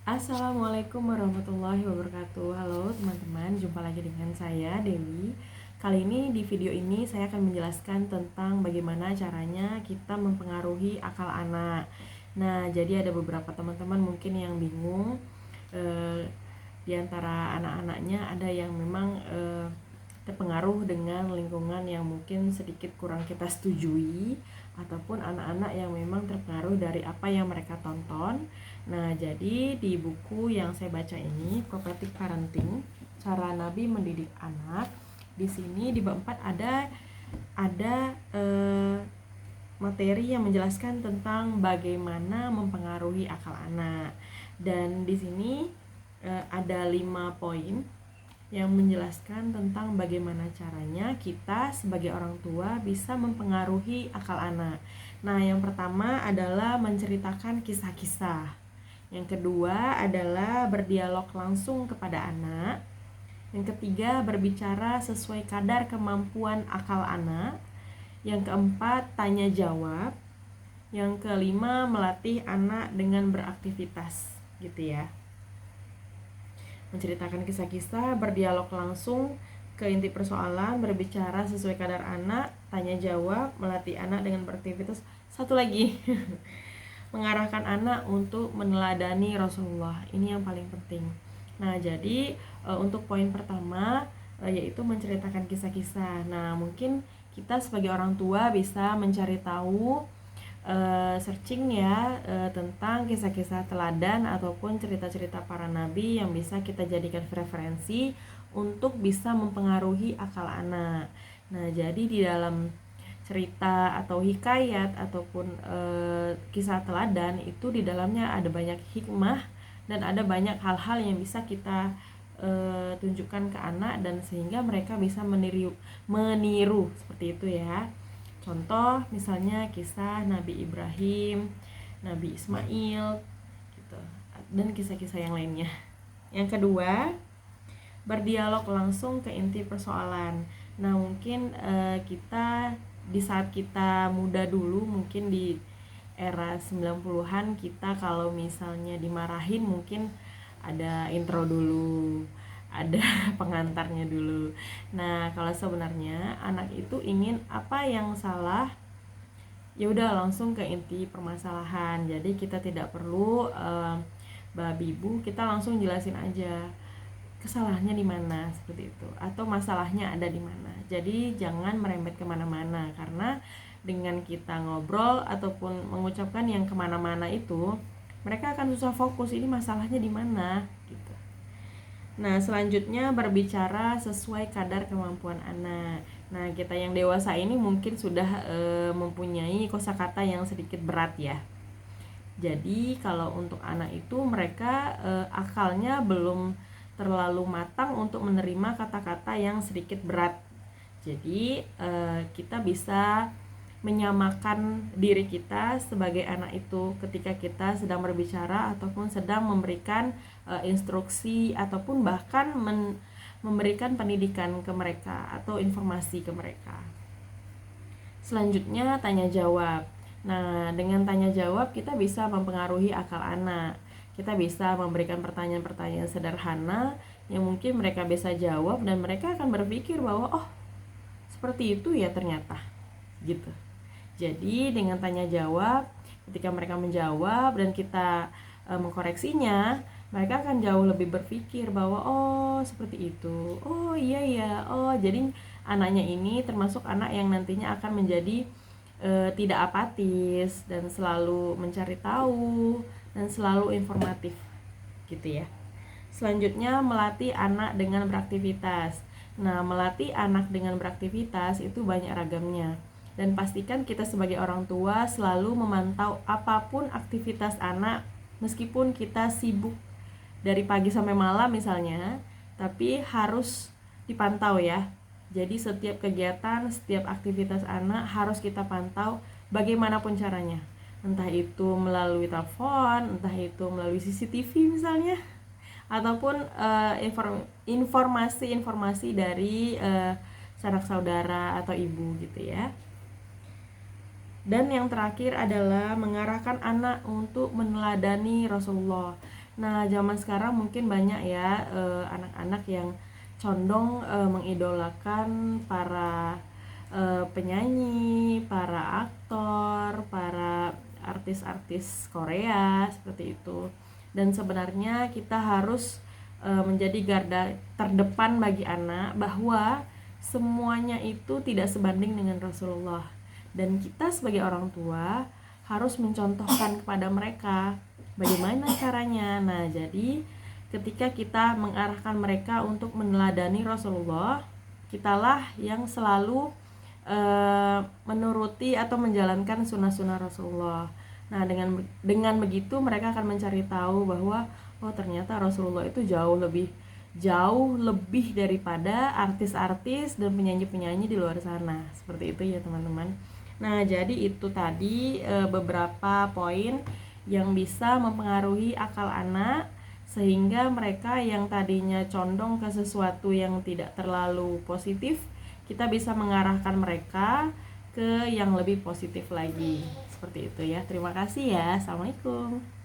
Assalamualaikum warahmatullahi wabarakatuh. Halo teman-teman, jumpa lagi dengan saya Dewi. Kali ini di video ini saya akan menjelaskan tentang bagaimana caranya kita mempengaruhi akal anak. Nah, jadi ada beberapa teman-teman mungkin yang bingung. Di antara anak-anaknya ada yang memang terpengaruh dengan lingkungan yang mungkin sedikit kurang kita setujui, ataupun anak-anak yang memang terpengaruh dari apa yang mereka tonton. Nah, jadi di buku yang saya baca ini, Prophetic Parenting, Cara Nabi Mendidik Anak, di sini di bab 4 ada materi yang menjelaskan tentang bagaimana mempengaruhi akal anak. Dan di sini ada 5 poin yang menjelaskan tentang bagaimana caranya kita sebagai orang tua bisa mempengaruhi akal anak. Nah, yang pertama adalah menceritakan kisah-kisah. Yang kedua adalah berdialog langsung kepada anak. Yang ketiga, berbicara sesuai kadar kemampuan akal anak. Yang keempat, tanya jawab. Yang kelima, melatih anak dengan beraktivitas, gitu ya. Menceritakan kisah-kisah, berdialog langsung ke inti persoalan, berbicara sesuai kadar anak, tanya jawab, melatih anak dengan beraktivitas. Satu lagi, mengarahkan anak untuk meneladani Rasulullah. Ini yang paling penting. Nah, jadi untuk poin pertama yaitu menceritakan kisah-kisah. Nah, mungkin kita sebagai orang tua bisa mencari tahu, searching ya, tentang kisah-kisah teladan ataupun cerita-cerita para nabi yang bisa kita jadikan referensi untuk bisa mempengaruhi akal anak. Nah, jadi di dalam cerita atau hikayat ataupun kisah teladan itu di dalamnya ada banyak hikmah dan ada banyak hal-hal yang bisa kita tunjukkan ke anak, dan sehingga mereka bisa meniru seperti itu ya. Contoh misalnya kisah Nabi Ibrahim, Nabi Ismail gitu, dan kisah-kisah yang lainnya. Yang kedua, berdialog langsung ke inti persoalan. Nah, mungkin kita di saat kita muda dulu, mungkin di era 90-an, kita kalau misalnya dimarahin mungkin ada intro dulu, ada pengantarnya dulu. Nah, kalau sebenarnya anak itu ingin apa yang salah, ya udah langsung ke inti permasalahan. Jadi kita tidak perlu babi bu, kita langsung jelasin aja kesalahannya di mana seperti itu, atau masalahnya ada di mana. Jadi jangan merembet kemana-mana, karena dengan kita ngobrol ataupun mengucapkan yang kemana-mana itu, mereka akan susah fokus ini masalahnya di mana gitu. Nah, selanjutnya berbicara sesuai kadar kemampuan anak. Nah, kita yang dewasa ini mungkin sudah mempunyai kosakata yang sedikit berat ya. Jadi kalau untuk anak itu mereka akalnya belum terlalu matang untuk menerima kata-kata yang sedikit berat. Jadi kita bisa menyamakan diri kita sebagai anak itu ketika kita sedang berbicara ataupun sedang memberikan instruksi ataupun bahkan memberikan pendidikan ke mereka atau informasi ke mereka. Selanjutnya tanya jawab. Nah, dengan tanya jawab kita bisa mempengaruhi akal anak. Kita bisa memberikan pertanyaan-pertanyaan sederhana yang mungkin mereka bisa jawab, dan mereka akan berpikir bahwa oh, seperti itu ya ternyata gitu. Jadi dengan tanya jawab, ketika mereka menjawab dan kita mengkoreksinya, mereka akan jauh lebih berpikir bahwa oh seperti itu, oh iya ya, oh jadi anaknya ini termasuk anak yang nantinya akan menjadi tidak apatis dan selalu mencari tahu dan selalu informatif gitu ya. Selanjutnya, melatih anak dengan beraktivitas. Nah, melatih anak dengan beraktivitas itu banyak ragamnya. Dan pastikan kita sebagai orang tua selalu memantau apapun aktivitas anak, meskipun kita sibuk dari pagi sampai malam misalnya, tapi harus dipantau ya. Jadi setiap kegiatan, setiap aktivitas anak harus kita pantau bagaimanapun caranya. Entah itu melalui telepon, entah itu melalui CCTV misalnya, ataupun informasi-informasi dari sanak saudara atau ibu gitu ya. Dan yang terakhir adalah mengarahkan anak untuk meneladani Rasulullah. Nah, zaman sekarang mungkin banyak ya anak-anak yang condong mengidolakan para penyanyi, para aktor, para artis-artis Korea seperti itu. Dan sebenarnya kita harus menjadi garda terdepan bagi anak bahwa semuanya itu tidak sebanding dengan Rasulullah. Dan kita sebagai orang tua harus mencontohkan kepada mereka bagaimana caranya. Nah, jadi ketika kita mengarahkan mereka untuk meneladani Rasulullah, kitalah yang selalu menuruti atau menjalankan sunnah-sunnah Rasulullah. Nah, dengan begitu mereka akan mencari tahu bahwa oh ternyata Rasulullah itu jauh lebih daripada artis-artis dan penyanyi-penyanyi di luar sana. Seperti itu ya teman-teman. Nah, jadi itu tadi beberapa poin yang bisa mempengaruhi akal anak sehingga mereka yang tadinya condong ke sesuatu yang tidak terlalu positif, kita bisa mengarahkan mereka ke yang lebih positif lagi. Seperti itu ya. Terima kasih ya. Assalamualaikum.